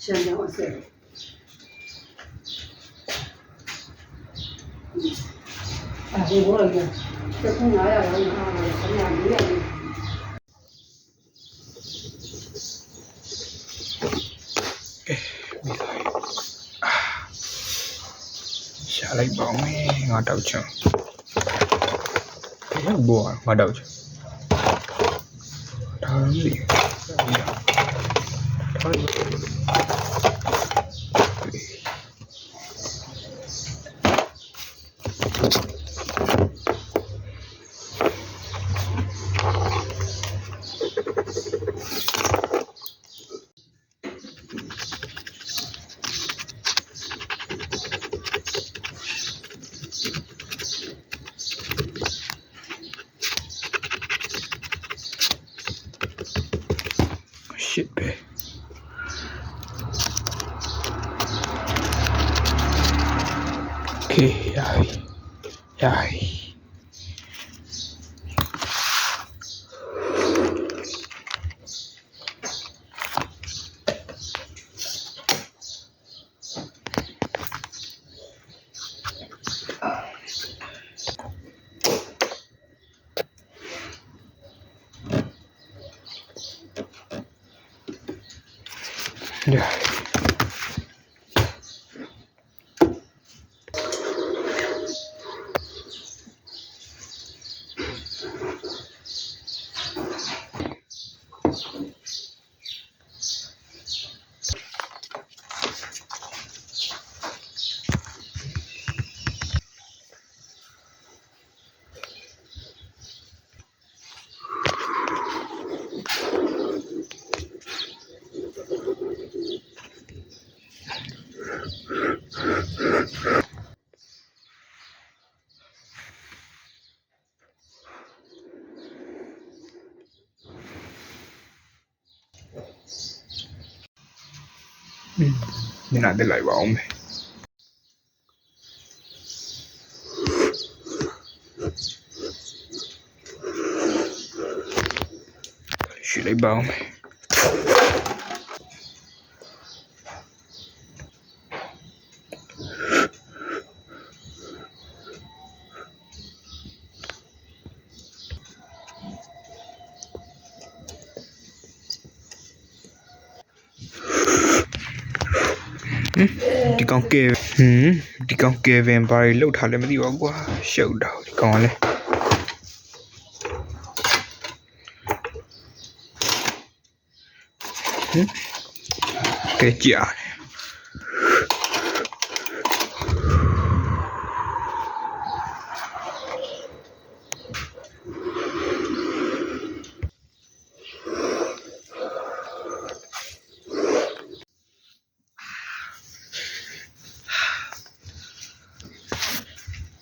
想想我是，哎，我那个，这空调要用啊，空调没有。下来包咩？我豆漿，一波我豆漿，湯嚟，shit ပဲ。Okay, yai. Yeah. Nên là lại bảo ông này. Chị lấy bao mày. Đi con kê về bài lâu thả lên mới đi qua sầu đầu đi con lên cái chả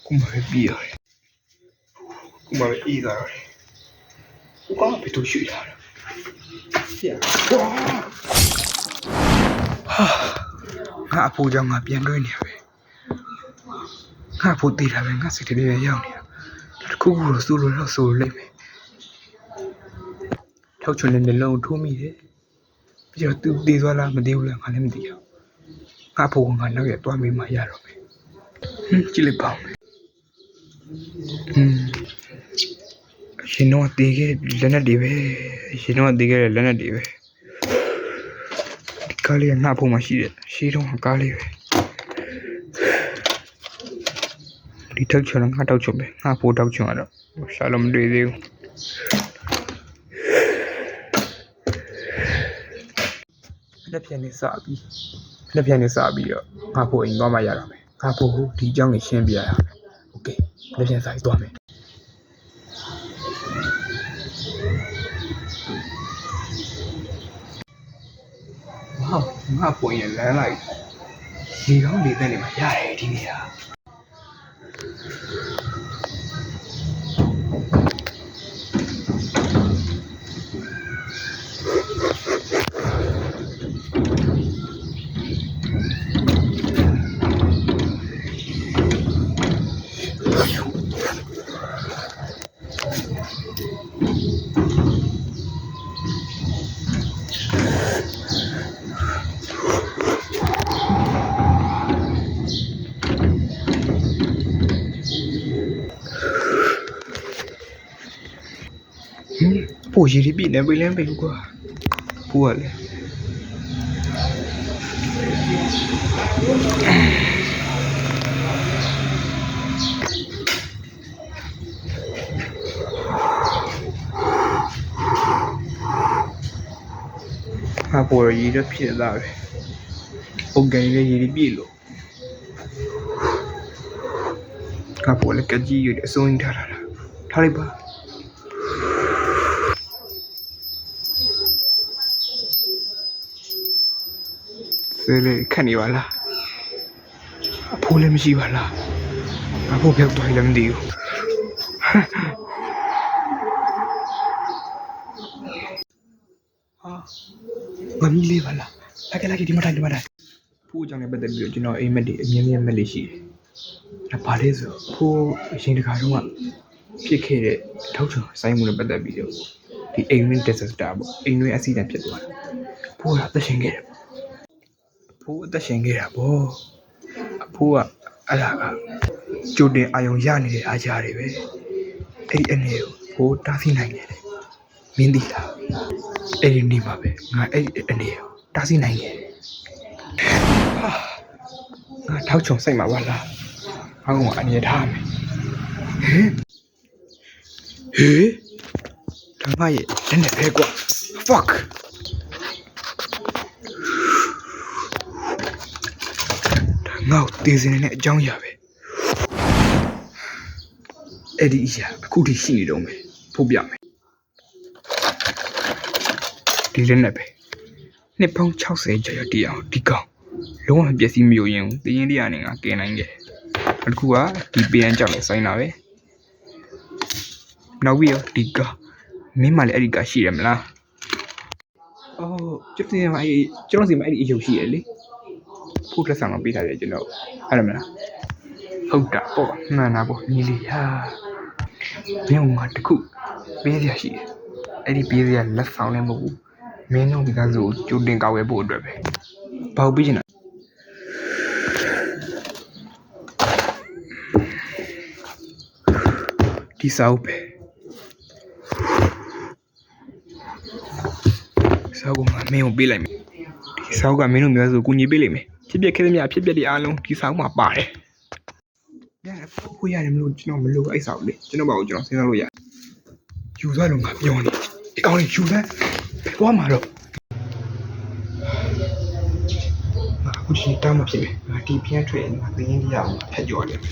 cũng mới bia rồi cũng mới y rồi cũng có bị tôi chửi rồi ngã phụ cho ngã biến đôi nè ngã phụ tì là ngã sẽ thế này nhau nè cũng vừa xu rồi nó xù lên theo chuẩn lên đến lâu thua mi thế bây giờ tự đi ra là mình điêu là ngã lên đi ngã phụ ngã nó để toa mình mà ra rồi chỉ lấy bảo She know the Lena Dive. She know the Lena Dive. Kali and Napo Machine. She don't Kali. The touch on Hato Chobe. Napo Dachona. Shalom do you. The pianist Sabi. The pianist Sabi. Napo in Gomaya. Napo, the young Shambia. Okay, let's inside to me. Wow, ngã phụ nhận lại đi đó đi đây mà dài đi nè. ပိုရည်ပြည့်နေပြီလဲပြီကွာပိုကလေဟာပိုရည်ရဖြစ်လာပဲပုံကန်လေးရည်ပြည့်လို့ဟာပိုလည်းကကြီးရအစိုးရထားတာထားလိုက်ပါဆဲလေခက်နေပါလားအဖိုးလည်းမရှိပါလားအဖိုးပြောက်သွားလည်းမသိဘူးဟာငါမီးလေးပါလားလိုက်ဒီမှာထိုင်ဖိုးကြောင့်လည်းပတ်သက်ပြီးတော့ကျွန်တော်အိမ်မက်တွေအမြင်မဲ့လေးရှိတယ်။ဘာလဲဆိုဖိုးအရင်တခါတုန်းကဖြစ်ခဲ့တဲ့ထောက်ချောစိုင်းမှုနဲ့ပတ်သက်ပြီးတော့ဒီအိမ်မက် disaster ပေါ့အိမ်တွင်းအဆီတန်ဖြစ်သွားတာ။ဖိုးကအသက်ရှင်ခဲ့တယ်။ဖိုးအသက်ရှင်ခဲ့တာပေါ့။အဖိုးကအဲ့ဒါကကြိုတင်အာယုံရနေတဲ့အားကြားတွေပဲ။အဲ့ဒီအနေကိုဖိုးတားဆီးနိုင်ခဲ့တယ်။မင်းသိလား။အဲ့ဒီနေ့မှာပဲငါအဲ့ဒီအနေကိုတားဆီးနိုင်ခဲ့တယ်။ငါထောက်ချုံစိတ်မှာပါလားငါကအနေထားမယ်ဟေးဒါမှရဲ့လက်နဲ့ပဲကွာ fuck ဒါငါ့ကိုတည်စင်းနေတဲ့အကြောင်းအရာပဲအဲ့ဒီအရာအခုထိရှိနေတော့မယ်ဖို့ပြမယ်ဒီလက်နဲ့ပဲနှစ်ပေါင်း60ကျော်တည်အောင်ဒီကောင်လုံးဝပျက်စီးမယုံရင်တင်းရင်တရားနဲ့ငါကယ်နိုင်တယ်အခုကဒီပြန်ကြောက်နေဆိုင်တာပဲနောက်ပြီးတော့ဒီကမင်းမလည်းအဲ့ဒီကရှိရမလားအော်ကျွန်တော်စီမှာအဲ့ဒီအယုတ်ရှိရလေဖို့လက်ဆောင်တော့ပေးထားတယ်ကျွန်တော်အဲ့ဒါမလားဟုတ်တာပေါ့မှန်တာပေါ့ညီလေးဟာမင်းကတခုပေးရရှိတယ်အဲ့ဒီပေးရလက်ဆောင်လည်းမဟုတ်ဘူးမင်းတို့မိသားစုကိုကြိုတင်ကောက်ဝဲဖို့အတွက်ပဲဘာလို့ပြီးချင်တာဒီစာအုပ်ပဲစာအုပ်ကမင်းကိုပေးလိုက်မယ်ဒီစာအုပ်ကမင်းတို့မျိုးစုကိုကူညီပေးလိမ့်မယ်ဖြစ်ပျက်ခဲ့သမျှဖြစ်ပျက်တွေအားလုံးဒီစာအုပ်မှာပါတယ်ရတယ်ဖို့ရတယ်မလို့ကျွန်တော်မလို့အဲ့စာအုပ်လေကျွန်တော်ဘာကိုကျွန်တော်စဉ်းစားလို့ရယူသွားလို့ငါပြောနေဒီကောင်လေးယူလိုက်သွားမှာတော့အခုဒီတောင်းမှဖြစ်မယ်ငါဒီပြန်ထွက်ရင်ငါသင်ရင်းတရားကိုဖျက်ကြော်တယ်ဟ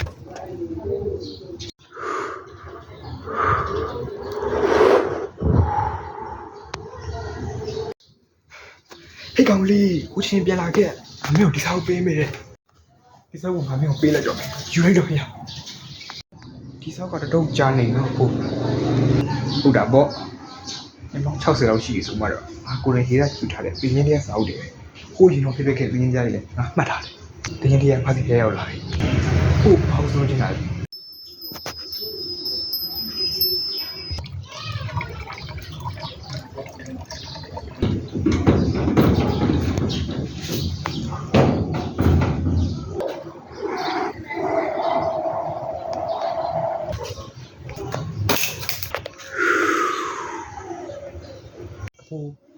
ေးကောင်လေးဟိုချင်းပြန်လာခဲ့ငါမင်းကိုဒီစာအုပ်ပေးမယ်ဒီစာအုပ်ကငါမင်းကိုပေးလိုက်တော့မယ်ယူလိုက်တော့ရဒီစာအုပ်ကတော့ကြားနေတော့ဟုတ်တာပေါ့60လောက်ရှိပြီဆိုမှတော့ငါကိုယ်ရင်ရေးတာယူထားတယ်ပြင်းရင်းတဲ့စာအုပ်တွေပဲဟိုရင်တော့ဖြစ်ခဲ့ပြင်းရင်းကြားတွေလည်းငါမှတ်ထားတယ်ပြင်းရင်းတရားဖတ်ခဲ့ရောက်လာပြီဟိုဘောက်ဆိုချင်တာလေ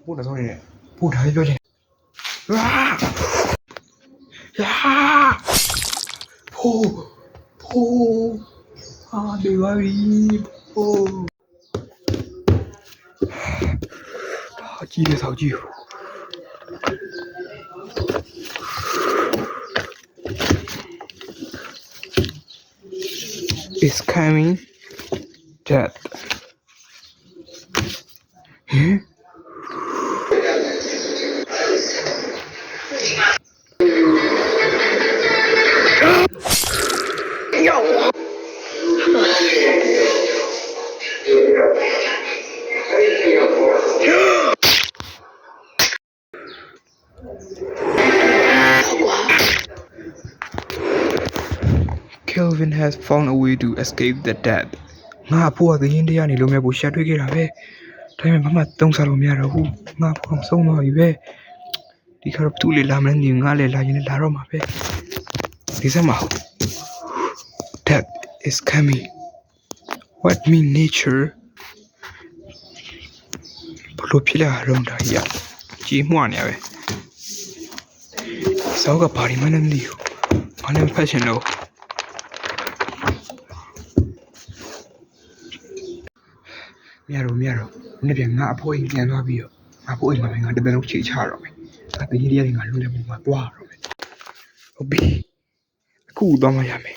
ပို့တော့နေတယ်ပို့ထားပြောချင်ဟာဖိုးဟာဒီဝါရီဖိုးဟာကြီးလေဆောက်ကြီး is coming death Kelvin has found a way to escape the death. ငါအဖိုးကသရင်တရားနေလို့မဲ့ဖို့ရှာတွေ့ခဲ့တာပဲဒါပေမဲ့မမသုံးစားလို့မရတော့ဘူးငါဖောင်ဆုံးသွားပြီပဲဒီခါတော့သူ့လေလာမနေငါလည်းလာရင်လည်းလာတော့မှာပဲဒီစမ်းမဟုတ် Death is coming. What mean nature လိုဖြစ်လာတော့တာကြီးอ่ะကြီးမှုနေရပဲစောကဘာဒီမှလည်းမသိဘူးဘာလည်းဖတ်ရှင်တော့မရတော့နေ့ပြန်ငါအဖိုးအိမ်ပြန်သွားပြီးတော့ငါဖိုးအိမ်မှာငါတပည့်လုံးချိန်ချတော့မယ်ငါတကြီးတွေကငါလွတ်လပ်မှုမှာတွားတော့မယ်ဟုတ်ပြီအခုသွားမှရမယ်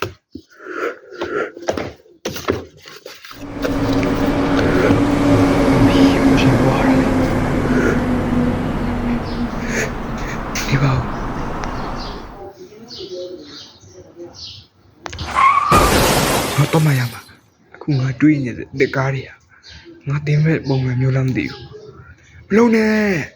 ဒီပါတော့မရမှာအခုငါတွေးနေတဲ့ကားတွေကငါတင်မဲ့ပုံမှန်မျိုးလားမသိဘူးမလုံးနဲ့